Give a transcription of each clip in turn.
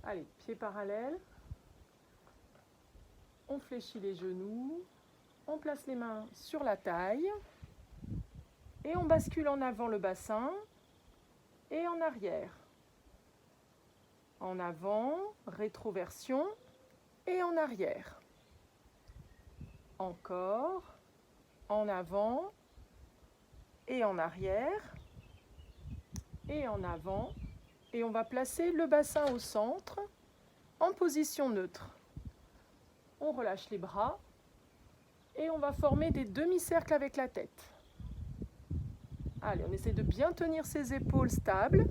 Allez, pieds parallèles. On fléchit les genoux. On place les mains sur la taille. Et on bascule en avant le bassin et en arrière. En avant, rétroversion et en arrière. Encore, en avant et en arrière. Et en avant. Et on va placer le bassin au centre en position neutre. On relâche les bras et on va former des demi-cercles avec la tête. Allez, on essaie de bien tenir ses épaules stables.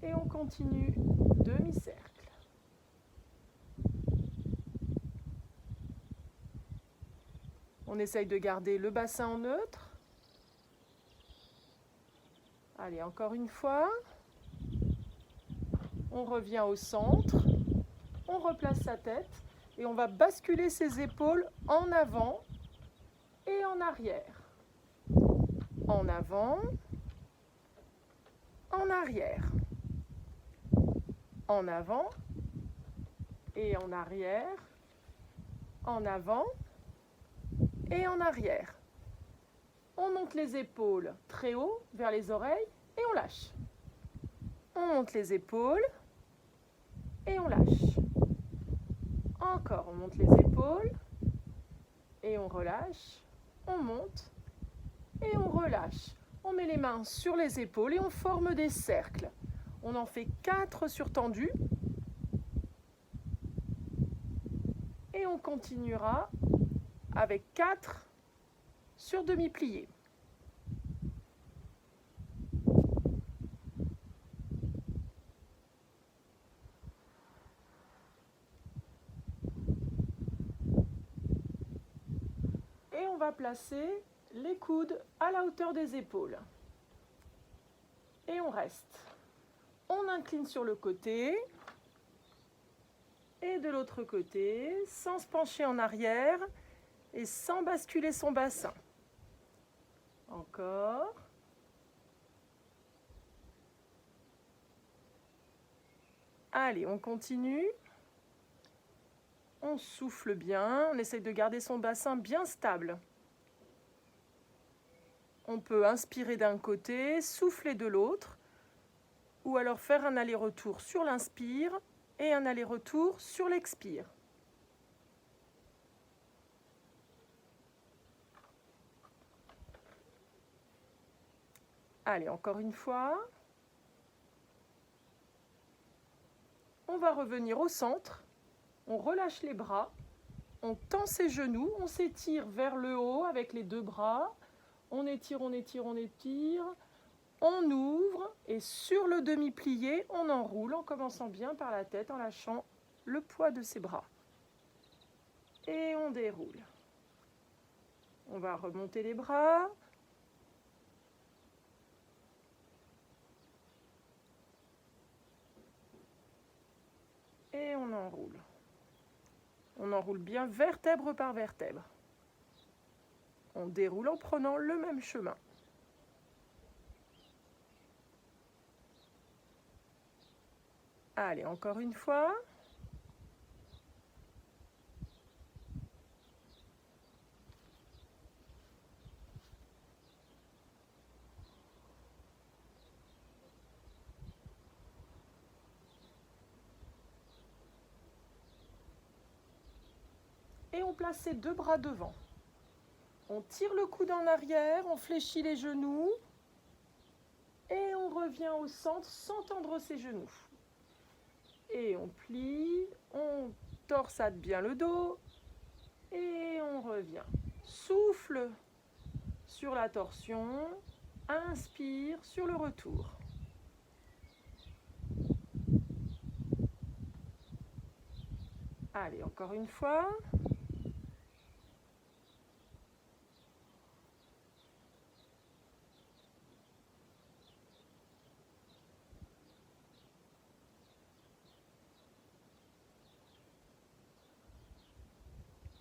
Et on continue demi-cercle. On essaye de garder le bassin en neutre. Allez, encore une fois. On revient au centre. On replace sa tête. Et on va basculer ses épaules en avant et en arrière. En avant, en arrière. En avant et en arrière. En avant et en arrière. On monte les épaules très haut vers les oreilles et on lâche. On monte les épaules et on lâche. Encore, on monte les épaules et on relâche. On monte et on relâche. On met les mains sur les épaules et on forme des cercles. On en fait 4 surtendus. Et on continuera avec 4 sur demi-plié. Et on va placer les coudes à la hauteur des épaules. Et on reste. On incline sur le côté. Et de l'autre côté, sans se pencher en arrière et sans basculer son bassin. Encore. Allez, on continue. On souffle bien, on essaye de garder son bassin bien stable. On peut inspirer d'un côté, souffler de l'autre, ou alors faire un aller-retour sur l'inspire et un aller-retour sur l'expire. Allez, encore une fois. On va revenir au centre. On relâche les bras. On tend ses genoux. On s'étire vers le haut avec les 2 bras. On étire, on étire, on étire. On ouvre et sur le demi-plié, on enroule en commençant bien par la tête, en lâchant le poids de ses bras. Et on déroule. On va remonter les bras. Et on enroule. On enroule bien vertèbre par vertèbre. On déroule en prenant le même chemin. Allez, encore une fois. Et on place ses 2 bras devant. On tire le coude en arrière, on fléchit les genoux. Et on revient au centre sans tendre ses genoux. Et on plie, on torsade bien le dos. Et on revient. Souffle sur la torsion. Inspire sur le retour. Allez, encore une fois.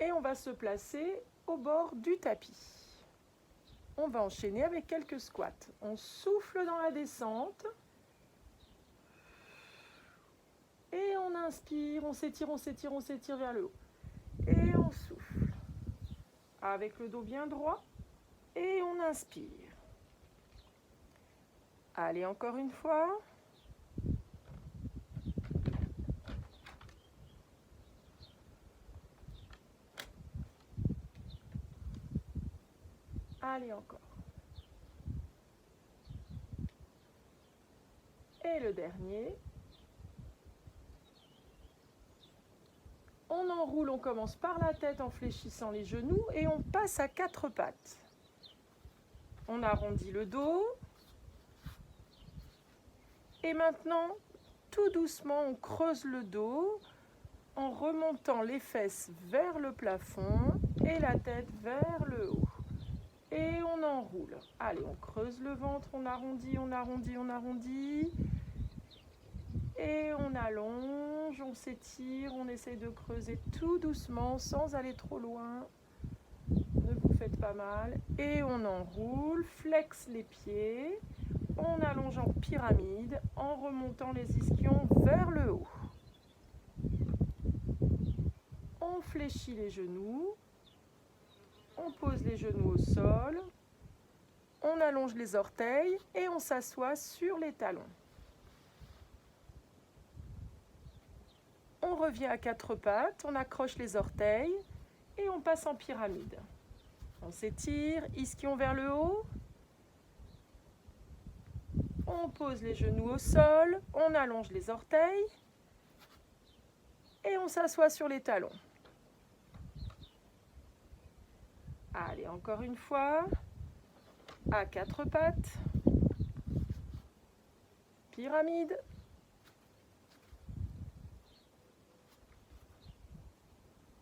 Et on va se placer au bord du tapis. On va enchaîner avec quelques squats. On souffle dans la descente. inspire, on s'étire, on s'étire, on s'étire vers le haut. Et on souffle. Avec le dos bien droit. Et on inspire. Allez, encore une fois. Allez, encore. Et le dernier. On enroule, on commence par la tête en fléchissant les genoux et on passe à 4 pattes. On arrondit le dos. Et maintenant, tout doucement, on creuse le dos en remontant les fesses vers le plafond et la tête vers le haut. Et on enroule. Allez, on creuse le ventre, on arrondit, on arrondit, on arrondit. Et on allonge, on s'étire, on essaye de creuser tout doucement sans aller trop loin. Ne vous faites pas mal. Et on enroule, flexe les pieds. On allonge en pyramide en remontant les ischions vers le haut. On fléchit les genoux. On pose les genoux au sol. On allonge les orteils et on s'assoit sur les talons. On revient à 4 pattes, on accroche les orteils et on passe en pyramide. On s'étire, ischion vers le haut. On pose les genoux au sol, on allonge les orteils et on s'assoit sur les talons. Allez, encore une fois, à 4 pattes, pyramide.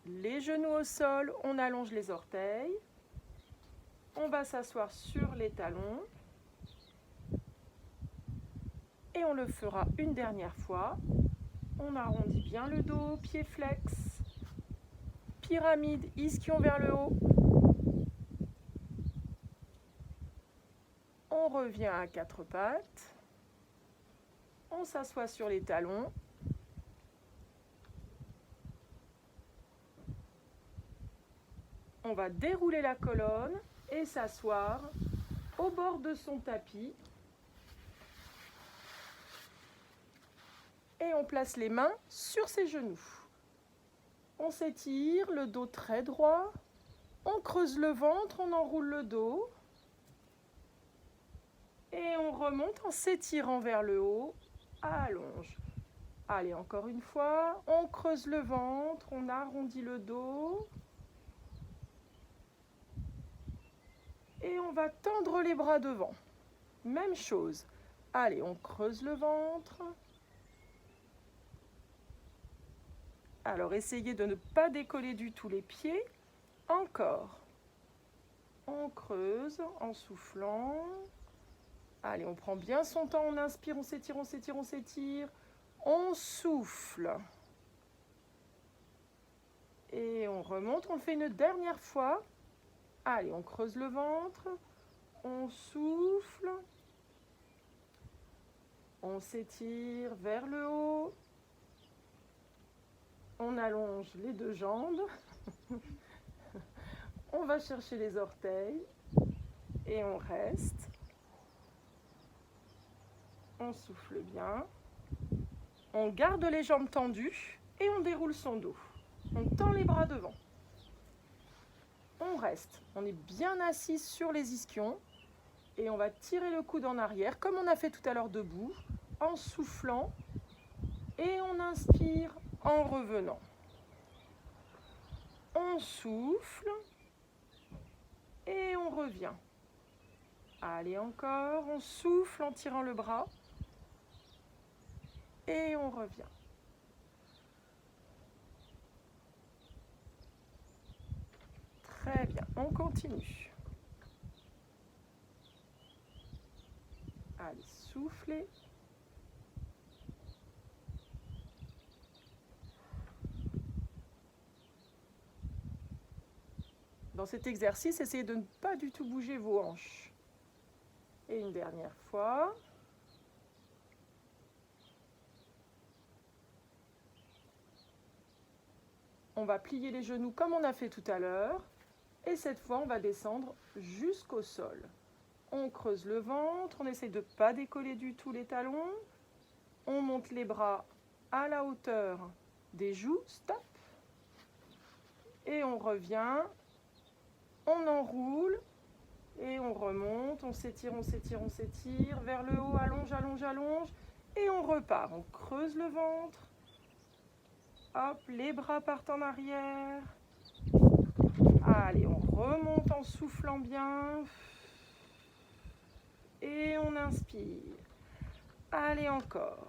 Les genoux au sol, on allonge les orteils. On va s'asseoir sur les talons. Et on le fera une dernière fois. On arrondit bien le dos, pied flex. Pyramide, ischion vers le haut. On revient à 4 pattes. On s'assoit sur les talons. On va dérouler la colonne et s'asseoir au bord de son tapis. Et on place les mains sur ses genoux. On s'étire, le dos très droit. On creuse le ventre, on enroule le dos. Et on remonte en s'étirant vers le haut. Allonge. Allez, encore une fois. On creuse le ventre, on arrondit le dos. Et on va tendre les bras devant. Même chose. Allez, on creuse le ventre. Alors, essayez de ne pas décoller du tout les pieds. Encore. On creuse en soufflant. Allez, on prend bien son temps. On inspire, on s'étire, on s'étire, on s'étire. On souffle. Et on remonte. On le fait une dernière fois. Allez, on creuse le ventre, on souffle, on s'étire vers le haut, on allonge les 2 jambes, on va chercher les orteils et on reste. On souffle bien, on garde les jambes tendues et on déroule son dos. On tend les bras devant. On reste, on est bien assis sur les ischions et on va tirer le coude en arrière comme on a fait tout à l'heure debout en soufflant et on inspire en revenant. On souffle et on revient. Allez, encore, on souffle en tirant le bras et on revient. Très bien, on continue. Allez, soufflez. Dans cet exercice, essayez de ne pas du tout bouger vos hanches. Et une dernière fois. on va plier les genoux comme on a fait tout à l'heure. Et cette fois, on va descendre jusqu'au sol. On creuse le ventre, on essaie de ne pas décoller du tout les talons. On monte les bras à la hauteur des joues, stop. Et on revient, on enroule et on remonte, on s'étire, on s'étire, on s'étire, vers le haut, allonge, allonge, allonge. Et on repart, on creuse le ventre. Hop, les bras partent en arrière. Allez, on remonte en soufflant bien. Et on inspire. Allez, encore.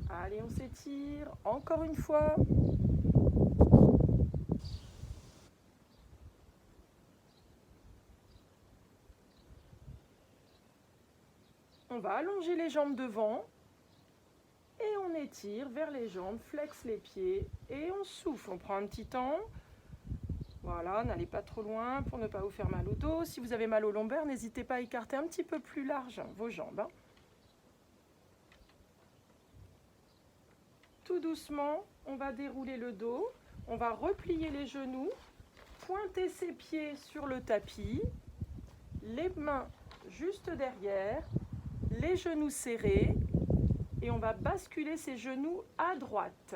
Allez, on s'étire. Encore une fois. On va allonger les jambes devant. Et on étire vers les jambes, flexe les pieds. Et on souffle. On prend un petit temps. Voilà, n'allez pas trop loin pour ne pas vous faire mal au dos. Si vous avez mal au lombaire, n'hésitez pas à écarter un petit peu plus large vos jambes. Tout doucement, on va dérouler le dos. On va replier les genoux, pointer ses pieds sur le tapis, les mains juste derrière, les genoux serrés. Et on va basculer ses genoux à droite.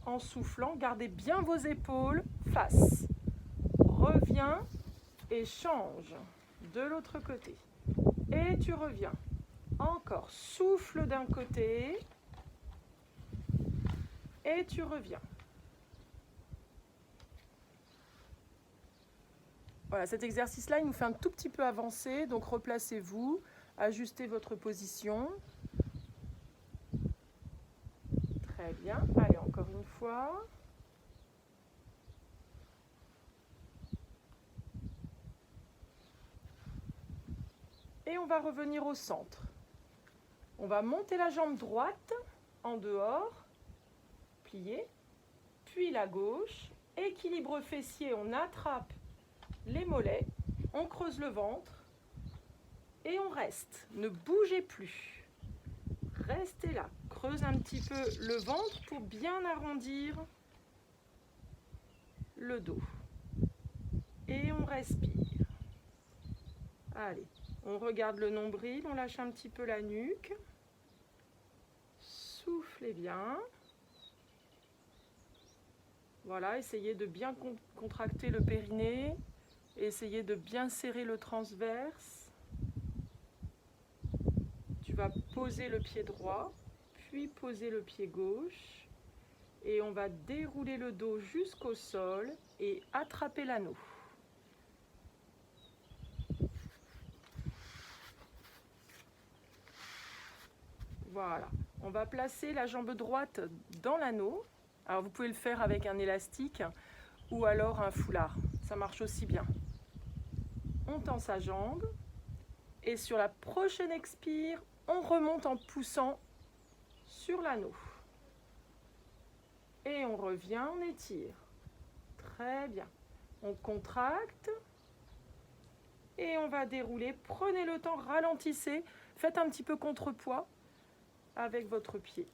En soufflant, gardez bien vos épaules face. Reviens et change de l'autre côté. Et tu reviens. Encore, souffle d'un côté. Et tu reviens. Voilà, cet exercice-là, il nous fait un tout petit peu avancer. Donc replacez-vous, ajustez votre position. Très bien. Allez, encore une fois. Et on va revenir au centre. On va monter la jambe droite en dehors, plier, puis la gauche. Équilibre fessier, on attrape les mollets, on creuse le ventre et on reste. Ne bougez plus. Restez là. Creuse un petit peu le ventre pour bien arrondir le dos. Et on respire. Allez, on regarde le nombril, on lâche un petit peu la nuque. Soufflez bien. Voilà, essayez de bien contracter le périnée. Essayez de bien serrer le transverse. Tu vas poser le pied droit, puis poser le pied gauche. Et on va dérouler le dos jusqu'au sol et attraper l'anneau. Voilà, on va placer la jambe droite dans l'anneau. Alors vous pouvez le faire avec un élastique ou alors un foulard, ça marche aussi bien. On tend sa jambe et sur la prochaine expire, on remonte en poussant sur l'anneau. Et on revient, on étire. Très bien. On contracte et on va dérouler. Prenez le temps, ralentissez, faites un petit peu contrepoids avec votre pied.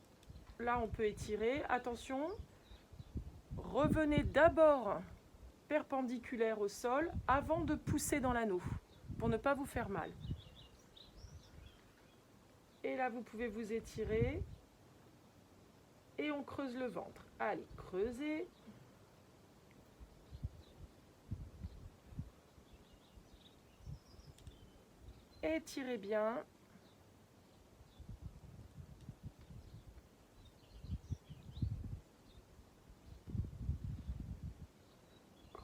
Là, on peut étirer. Attention, revenez d'abord perpendiculaire au sol avant de pousser dans l'anneau pour ne pas vous faire mal. Et là, vous pouvez vous étirer et on creuse le ventre. Allez, creusez. Étirez bien.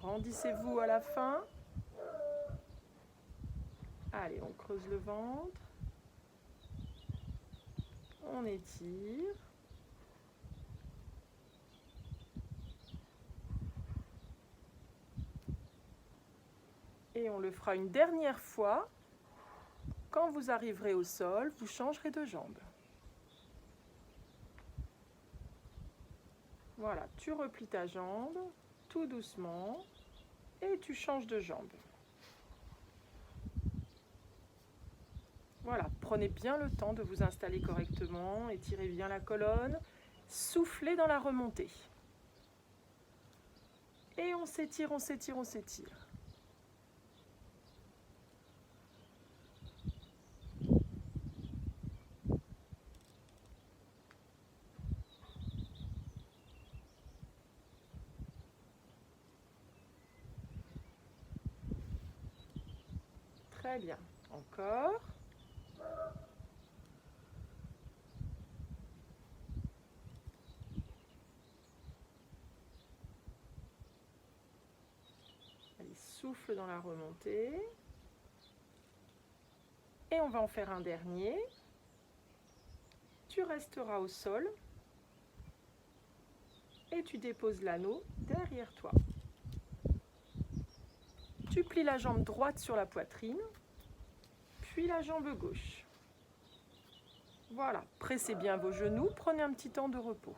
Grandissez-vous à la fin. Allez, on creuse le ventre. On étire. Et on le fera une dernière fois. Quand vous arriverez au sol, vous changerez de jambe. Voilà, tu replies ta jambe tout doucement et tu changes de jambe. Voilà, prenez bien le temps de vous installer correctement, étirez bien la colonne, soufflez dans la remontée. Et on s'étire, on s'étire, on s'étire. Très bien. Encore. Allez, souffle dans la remontée. Et on va en faire un dernier. Tu resteras au sol. Et tu déposes l'anneau derrière toi. Tu plies la jambe droite sur la poitrine, puis la jambe gauche. Voilà, pressez bien vos genoux, prenez un petit temps de repos.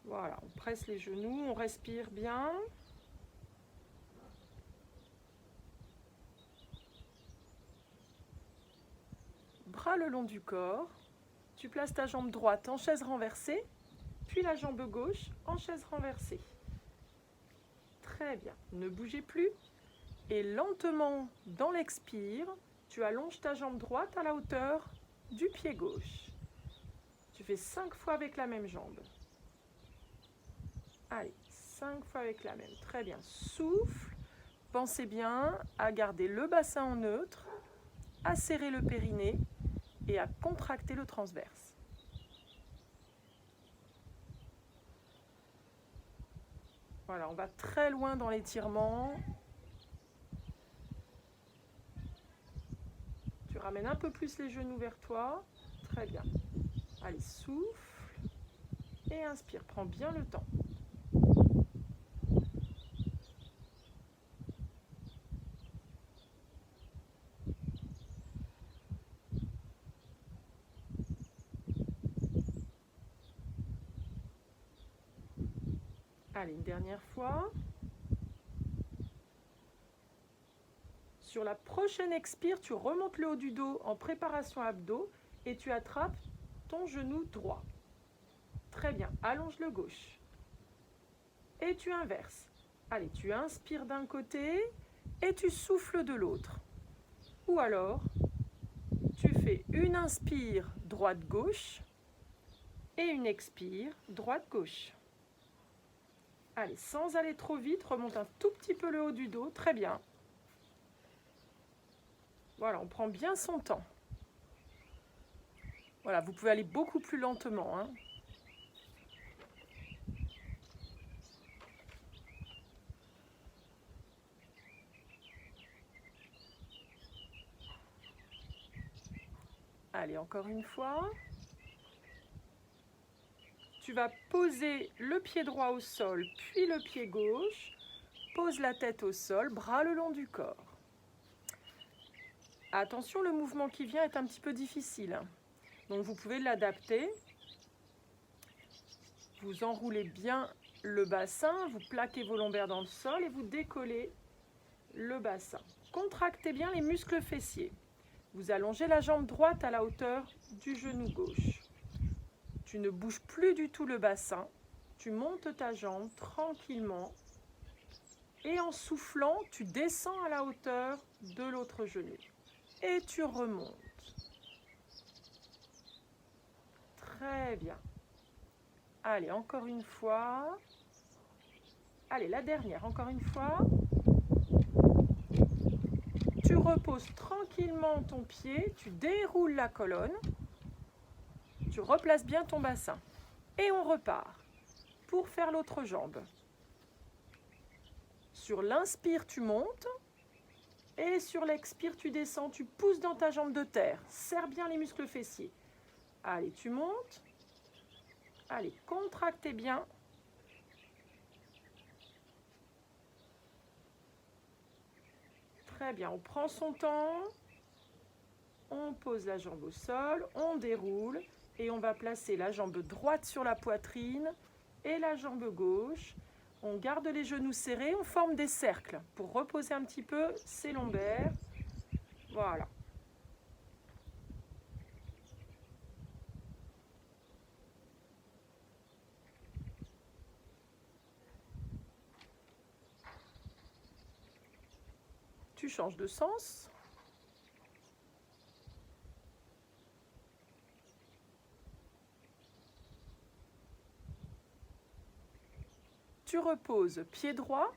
Voilà, on presse les genoux, on respire bien. Bras le long du corps. Tu places ta jambe droite en chaise renversée, puis la jambe gauche en chaise renversée. Très bien, ne bougez plus. Et lentement, dans l'expire, tu allonges ta jambe droite à la hauteur du pied gauche. Tu fais 5 fois avec la même jambe. Allez, 5 fois avec la même. Très bien, souffle. Pensez bien à garder le bassin en neutre, à serrer le périnée et à contracter le transverse. Voilà, on va très loin dans l'étirement. Tu ramènes un peu plus les genoux vers toi. Très bien. Allez, souffle et inspire. Prends bien le temps. Allez, une dernière fois. Sur la prochaine expire, tu remontes le haut du dos en préparation abdos et tu attrapes ton genou droit. Très bien, allonge le gauche. Et tu inverses. Allez, tu inspires d'un côté et tu souffles de l'autre. Ou alors, tu fais une inspire droite-gauche et une expire droite-gauche. Allez, sans aller trop vite, remonte un tout petit peu le haut du dos. Très bien. Voilà, on prend bien son temps. Voilà, vous pouvez aller beaucoup plus lentement, hein. Allez, encore une fois. Tu vas poser le pied droit au sol, puis le pied gauche. Pose la tête au sol, bras le long du corps. Attention, le mouvement qui vient est un petit peu difficile. Donc vous pouvez l'adapter. Vous enroulez bien le bassin, vous plaquez vos lombaires dans le sol et vous décollez le bassin. Contractez bien les muscles fessiers. Vous allongez la jambe droite à la hauteur du genou gauche. Tu ne bouges plus du tout le bassin. Tu montes ta jambe tranquillement. Et en soufflant, tu descends à la hauteur de l'autre genou. Et tu remontes. Très bien. Allez, encore une fois. Allez, la dernière, encore une fois. Tu reposes tranquillement ton pied, tu déroules la colonne. Tu replaces bien ton bassin. Et on repart pour faire l'autre jambe. Sur l'inspire, tu montes. Et sur l'expire, tu descends, tu pousses dans ta jambe de terre. Serre bien les muscles fessiers. Allez, tu montes. Allez, contractez bien. Très bien, on prend son temps. On pose la jambe au sol, on déroule. Et on va placer la jambe droite sur la poitrine et la jambe gauche. On garde les genoux serrés, on forme des cercles pour reposer un petit peu ses lombaires. Voilà. Tu changes de sens. Tu reposes pied droit,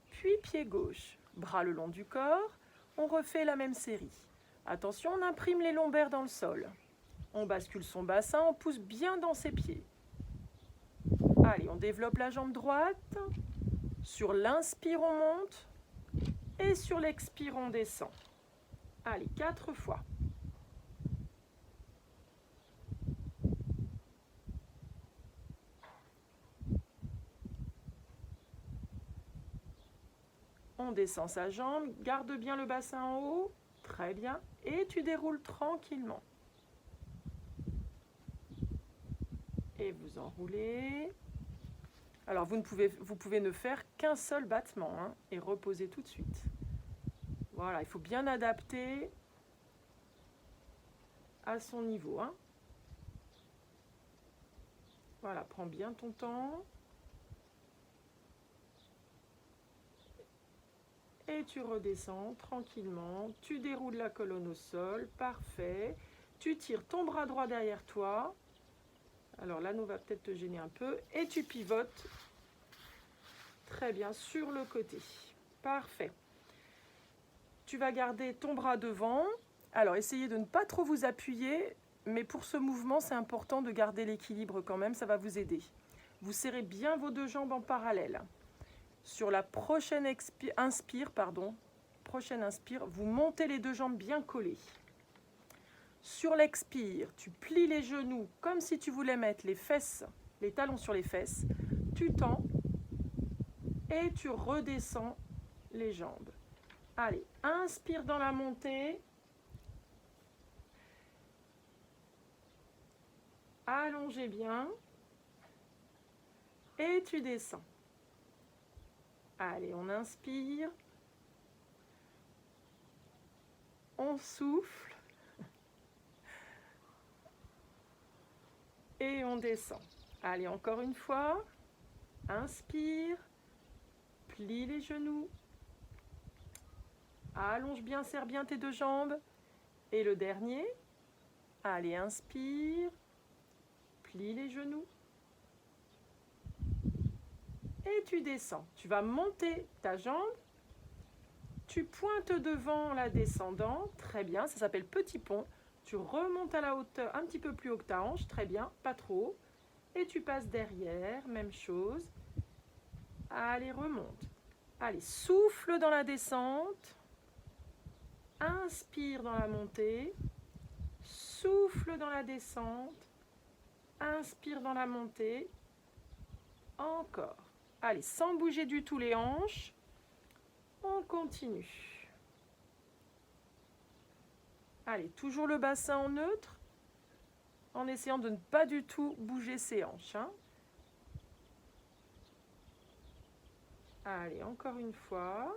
puis pied gauche. Bras le long du corps. On refait la même série. Attention, on imprime les lombaires dans le sol. On bascule son bassin, on pousse bien dans ses pieds. Allez, on développe la jambe droite. Sur l'inspire, on monte. Et sur l'expire, on descend. Allez, 4 fois. On descend sa jambe, garde bien le bassin en haut. Très bien. Et tu déroules tranquillement. Et vous enroulez. Alors, vous pouvez ne faire qu'un seul battement hein, et reposer tout de suite. Voilà, il faut bien adapter à son niveau. Hein. Voilà, prends bien ton temps. Et tu redescends tranquillement. Tu déroules la colonne au sol. Parfait. Tu tires ton bras droit derrière toi. Alors l'anneau va peut-être te gêner un peu. Et tu pivotes très bien sur le côté. Parfait. Tu vas garder ton bras devant. Alors essayez de ne pas trop vous appuyer. Mais pour ce mouvement, c'est important de garder l'équilibre quand même. Ça va vous aider. Vous serrez bien vos deux jambes en parallèle. Sur la prochaine inspire, vous montez les deux jambes bien collées. Sur l'expire, tu plies les genoux comme si tu voulais mettre les talons sur les fesses. Tu tends et tu redescends les jambes. Allez, inspire dans la montée. Allongez bien. Et tu descends. Allez, on inspire. On souffle. Et on descend. Allez, encore une fois. Inspire. Plie les genoux. Allonge bien, serre bien tes deux jambes. Et le dernier. Allez, inspire. Plie les genoux. Et tu descends. Tu vas monter ta jambe. Tu pointes devant la descendant. Très bien, ça s'appelle petit pont. Tu remontes à la hauteur, un petit peu plus haut que ta hanche. Très bien, pas trop. Et tu passes derrière, même chose. Allez, remonte. Allez, souffle dans la descente. Inspire dans la montée. Souffle dans la descente. Inspire dans la montée. Encore. Allez, sans bouger du tout les hanches. On continue. Allez, toujours le bassin en neutre. En essayant de ne pas du tout bouger ses hanches. Hein. Allez, encore une fois.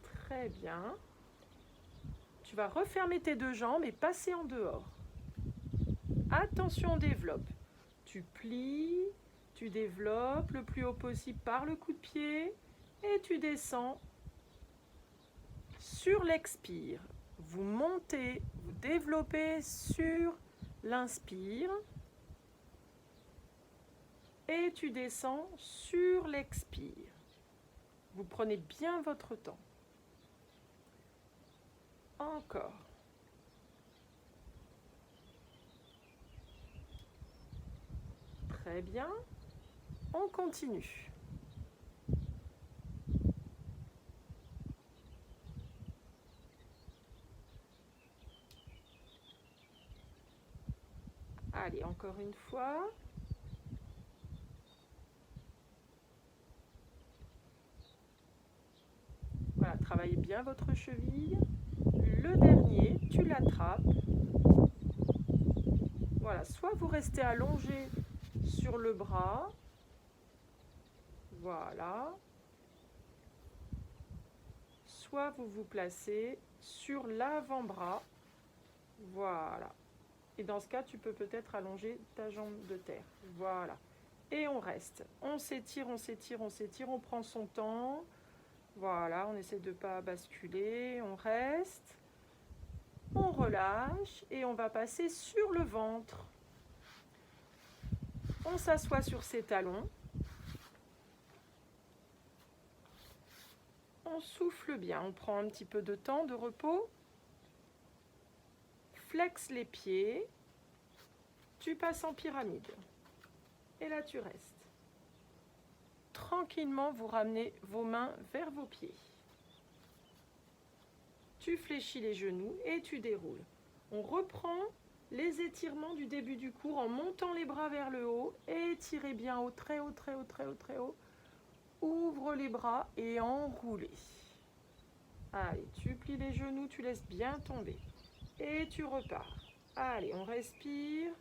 Très bien. Tu vas refermer tes deux jambes et passer en dehors. Attention, on développe. Tu plies, tu développes le plus haut possible par le coup de pied et tu descends sur l'expire. Vous montez, vous développez sur l'inspire et tu descends sur l'expire. Vous prenez bien votre temps. Encore. Très bien. On continue. Allez, encore une fois. Voilà, travaillez bien votre cheville. Le dernier, tu l'attrapes. Voilà, soit vous restez allongé sur le bras. Voilà. Soit vous vous placez sur l'avant-bras. Voilà. Et dans ce cas, tu peux peut-être allonger ta jambe de terre. Voilà. et on reste. On s'étire, on s'étire, on s'étire, on prend son temps. Voilà, on essaie de ne pas basculer, on reste. On relâche et on va passer sur le ventre. On s'assoit sur ses talons. On souffle bien, on prend un petit peu de temps de repos. Flexe les pieds. Tu passes en pyramide. Et là, tu restes. Tranquillement, vous ramenez vos mains vers vos pieds. Tu fléchis les genoux et tu déroules. On reprend les étirements du début du cours en montant les bras vers le haut. Étirez bien haut, très haut, très haut, très haut, très haut. Ouvre les bras et enroulez. Allez, tu plies les genoux, tu laisses bien tomber. Et tu repars. Allez, on respire.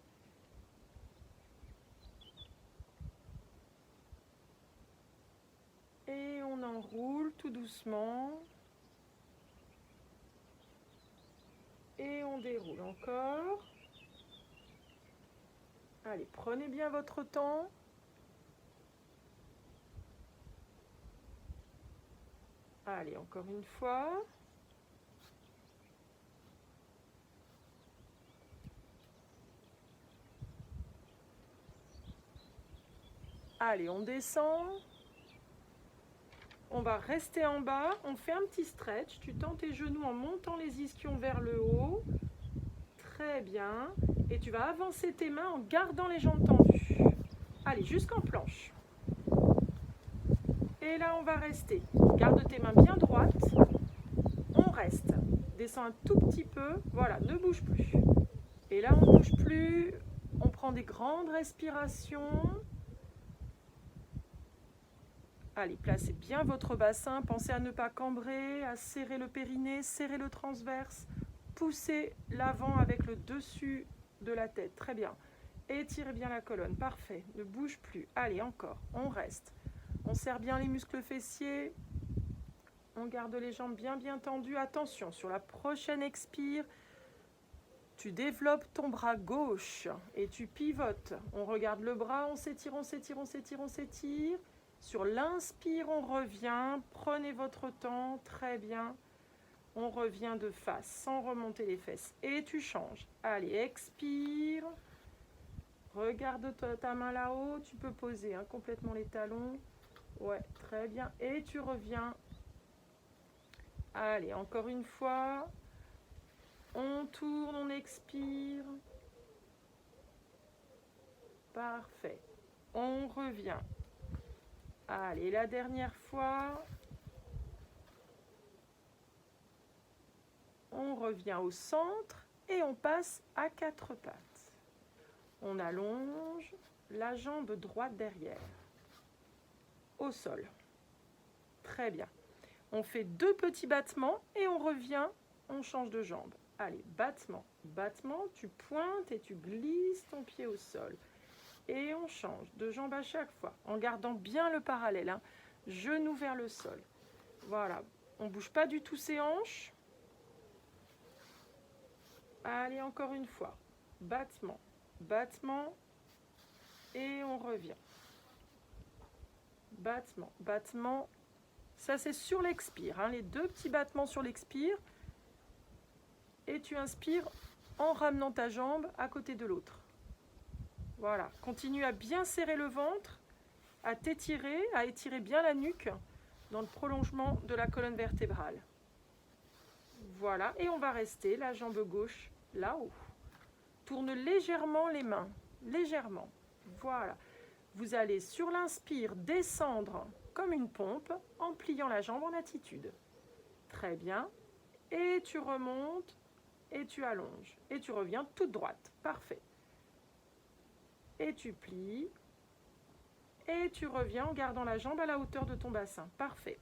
Et on enroule tout doucement. Et on déroule encore. Allez, prenez bien votre temps. Allez, encore une fois. Allez, on descend. On va rester en bas. On fait un petit stretch. Tu tends tes genoux en montant les ischions vers le haut. Très bien. Et tu vas avancer tes mains en gardant les jambes tendues. Allez, jusqu'en planche. Et là, on va rester. Garde tes mains bien droites. On reste. Descends un tout petit peu. Voilà, ne bouge plus. Et là, on ne bouge plus. On prend des grandes respirations. Allez, placez bien votre bassin. Pensez à ne pas cambrer, à serrer le périnée, serrer le transverse. Poussez l'avant avec le dessus de la tête. Très bien. Étirez bien la colonne. Parfait. Ne bouge plus. Allez, encore. On reste. On serre bien les muscles fessiers. On garde les jambes bien tendues. Attention, sur la prochaine expire, tu développes ton bras gauche et tu pivotes. On regarde le bras, on s'étire, on s'étire, on s'étire, on s'étire. Sur l'inspire, on revient. Prenez votre temps. Très bien. On revient de face sans remonter les fesses. Et tu changes. Allez, expire. Regarde ta main là-haut. Tu peux poser complètement les talons. Ouais, très bien. Et tu reviens. Allez, encore une fois. On tourne, on expire. Parfait. On revient. Allez, la dernière fois. On revient au centre et on passe à quatre pattes. On allonge la jambe droite derrière. Au sol. Très bien. On fait 2 petits battements et on revient, on change de jambe. Allez, battement, battement, tu pointes et tu glisses ton pied au sol. Et on change de jambe à chaque fois, en gardant bien le parallèle. Genou vers le sol. Voilà, on ne bouge pas du tout ses hanches. Allez, encore une fois. Battement, battement, et on revient. Battement, battement. Ça, c'est sur l'expire. Les 2 petits battements sur l'expire. Et tu inspires en ramenant ta jambe à côté de l'autre. Voilà. Continue à bien serrer le ventre, à t'étirer, à étirer bien la nuque dans le prolongement de la colonne vertébrale. Voilà. Et on va rester la jambe gauche là-haut. Tourne légèrement les mains. Légèrement. Voilà. Vous allez sur l'inspire descendre comme une pompe en pliant la jambe en attitude. Très bien. Et tu remontes et tu allonges. Et tu reviens toute droite. Parfait. Et tu plies. Et tu reviens en gardant la jambe à la hauteur de ton bassin. Parfait.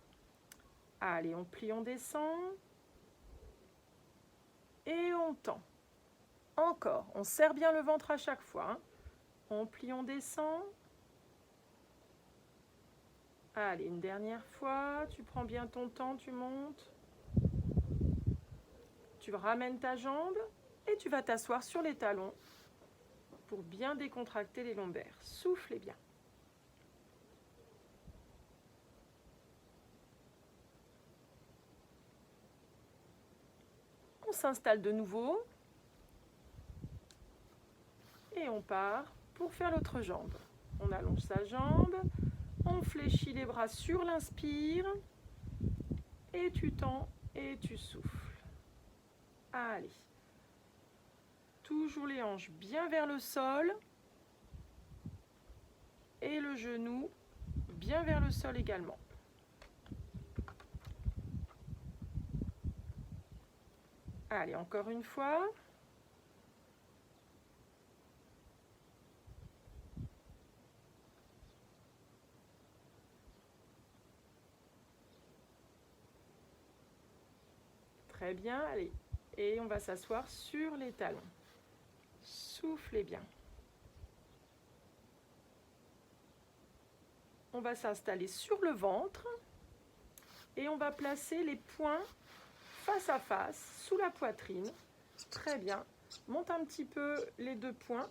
Allez, on plie, on descend. Et on tend. Encore. On serre bien le ventre à chaque fois. On plie, on descend. Allez, une dernière fois. Tu prends bien ton temps, tu montes. Tu ramènes ta jambe et tu vas t'asseoir sur les talons pour bien décontracter les lombaires. Soufflez bien. s'installe de nouveau. Et on part pour faire l'autre jambe. On allonge sa jambe, on fléchit les bras sur l'inspire, et tu tends et tu souffles. Allez. Toujours les hanches bien vers le sol, et le genou bien vers le sol également. Allez, encore une fois. Très bien, allez. Et on va s'asseoir sur les talons. Soufflez bien. On va s'installer sur le ventre et on va placer les poings face à face, sous la poitrine. Très bien. Monte un petit peu les deux poings.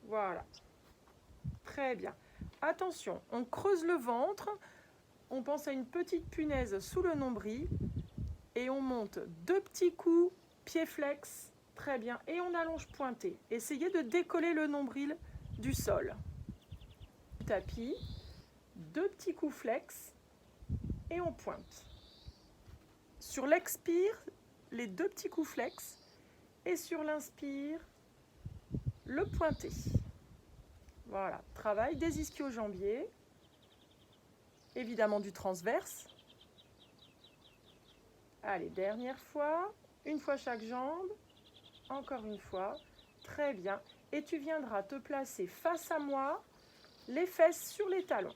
Voilà. Très bien. Attention, on creuse le ventre. On pense à une petite punaise sous le nombril. Et on monte 2 petits coups, pied flex. Très bien. Et on allonge pointé. Essayez de décoller le nombril du sol. Tapis. 2 petits coups flex. Et on pointe. Sur l'expire, les 2 petits coups flex. Et sur l'inspire, le pointé. Voilà, travail des ischio-jambiers, évidemment du transverse. Allez, dernière fois, une fois chaque jambe, encore une fois, très bien. Et tu viendras te placer face à moi, les fesses sur les talons.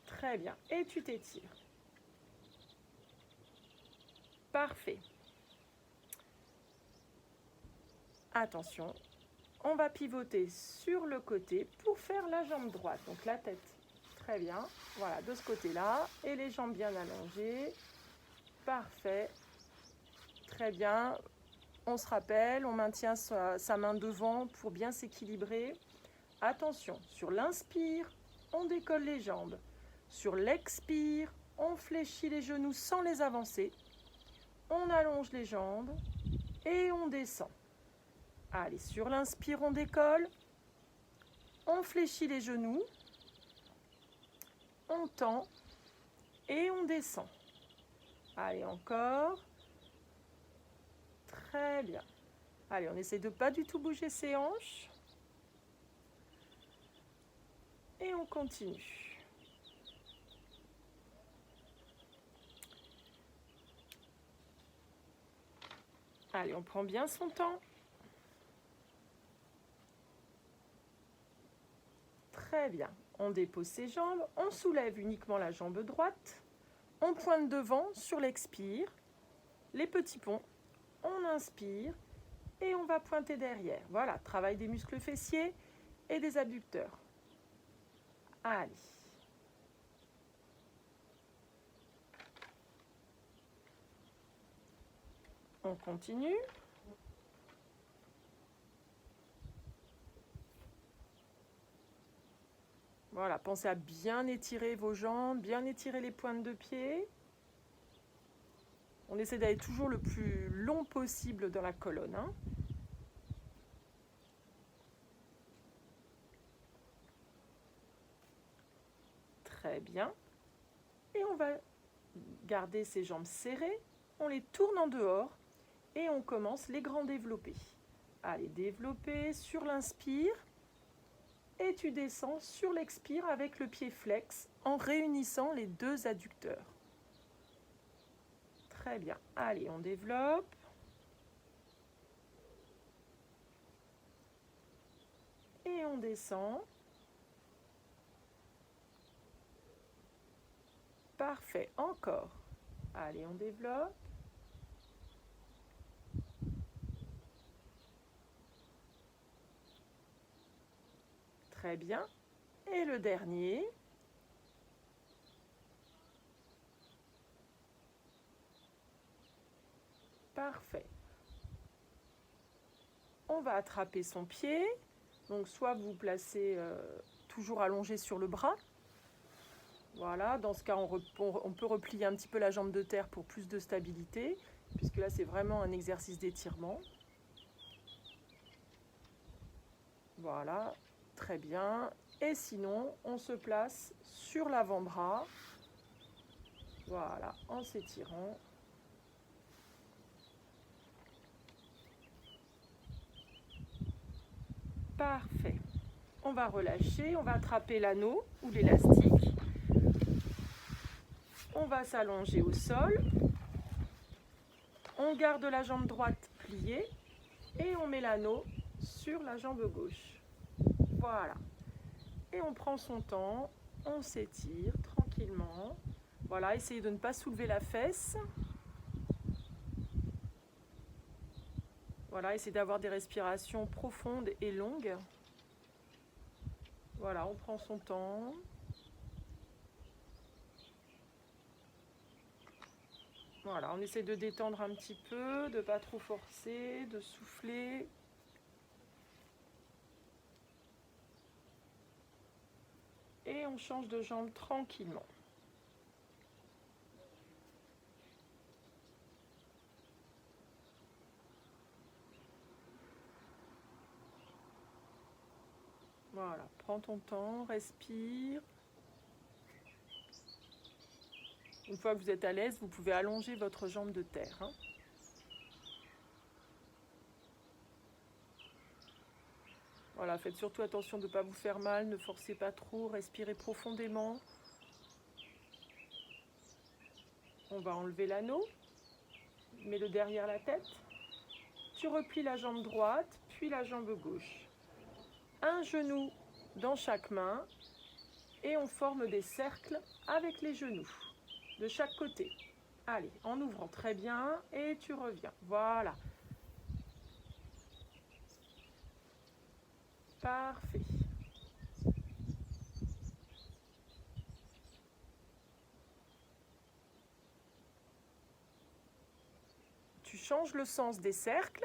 Très bien, et tu t'étires. Parfait. Attention. On va pivoter sur le côté pour faire la jambe droite, donc la tête. Très bien, voilà, de ce côté-là, et les jambes bien allongées. Parfait, très bien. On se rappelle, on maintient sa main devant pour bien s'équilibrer. Attention, sur l'inspire, on décolle les jambes. Sur l'expire, on fléchit les genoux sans les avancer. On allonge les jambes et on descend. Allez, sur l'inspire, on décolle, on fléchit les genoux, on tend et on descend. Allez, encore. Très bien. Allez, on essaie de ne pas du tout bouger ses hanches. Et on continue. Allez, on prend bien son temps. Très bien. On dépose ses jambes, on soulève uniquement la jambe droite, on pointe devant sur l'expire, les petits ponts, on inspire et on va pointer derrière. Voilà, travail des muscles fessiers et des abducteurs. Allez. On continue. Voilà, pensez à bien étirer vos jambes, bien étirer les pointes de pied. On essaie d'aller toujours le plus long possible dans la colonne. Hein. Très bien. Et on va garder ses jambes serrées. On les tourne en dehors et on commence les grands développés. Allez, développer sur l'inspire. Et tu descends sur l'expire avec le pied flex en réunissant les 2 adducteurs. Très bien. Allez, on développe. Et on descend. Parfait. Encore. Allez, on développe. Très bien. Et le dernier. Parfait. On va attraper son pied. Donc, soit vous placez toujours allongé sur le bras. Voilà, dans ce cas, on peut replier un petit peu la jambe de terre pour plus de stabilité, puisque là, c'est vraiment un exercice d'étirement. Voilà, très bien. Et sinon, on se place sur l'avant-bras. Voilà, en s'étirant. Parfait. On va relâcher, on va attraper l'anneau ou l'élastique. On va s'allonger au sol. On garde la jambe droite pliée et on met l'anneau sur la jambe gauche. Voilà. Et on prend son temps, on s'étire tranquillement. Voilà, essayez de ne pas soulever la fesse. Voilà, essayez d'avoir des respirations profondes et longues. Voilà, on prend son temps. Voilà, on essaie de détendre un petit peu, de ne pas trop forcer, de souffler. Et on change de jambe tranquillement. Voilà, prends ton temps, respire. Une fois que vous êtes à l'aise, vous pouvez allonger votre jambe de terre. Voilà, faites surtout attention de ne pas vous faire mal, ne forcez pas trop, respirez profondément. On va enlever l'anneau, mets-le derrière la tête. Tu replies la jambe droite, puis la jambe gauche. Un genou dans chaque main et on forme des cercles avec les genoux de chaque côté. Allez, en ouvrant très bien et tu reviens. Voilà. Parfait. Tu changes le sens des cercles.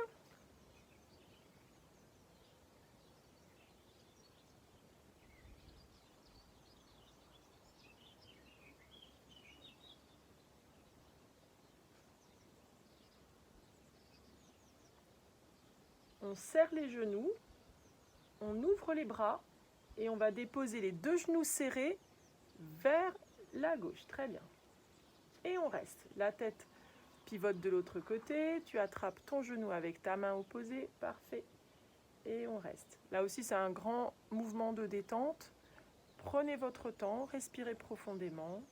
On serre les genoux, on ouvre les bras et on va déposer les deux genoux serrés vers la gauche. Très bien. Et on reste. La tête pivote de l'autre côté. Tu attrapes ton genou avec ta main opposée. Parfait. Et on reste. Là aussi, c'est un grand mouvement de détente. Prenez votre temps, respirez profondément.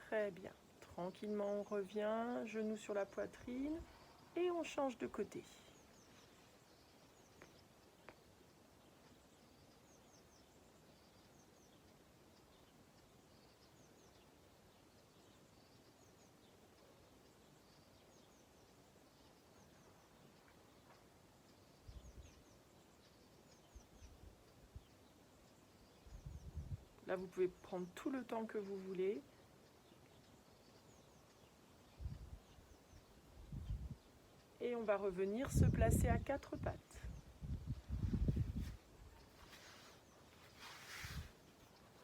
Très bien. Tranquillement, on revient, genoux sur la poitrine et on change de côté. Là, vous pouvez prendre tout le temps que vous voulez. Et on va revenir se placer à quatre pattes.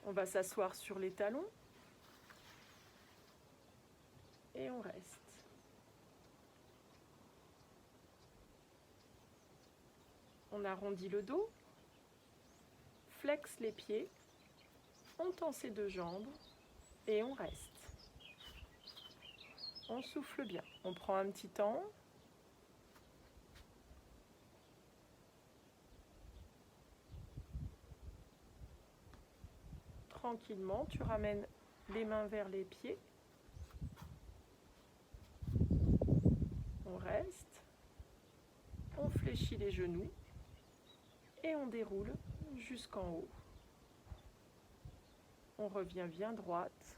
On va s'asseoir sur les talons. Et on reste. On arrondit le dos. Flexe les pieds. On tend ses deux jambes. Et on reste. On souffle bien. On prend un petit temps. Tranquillement, tu ramènes les mains vers les pieds. On reste. On fléchit les genoux. Et on déroule jusqu'en haut. On revient bien droite.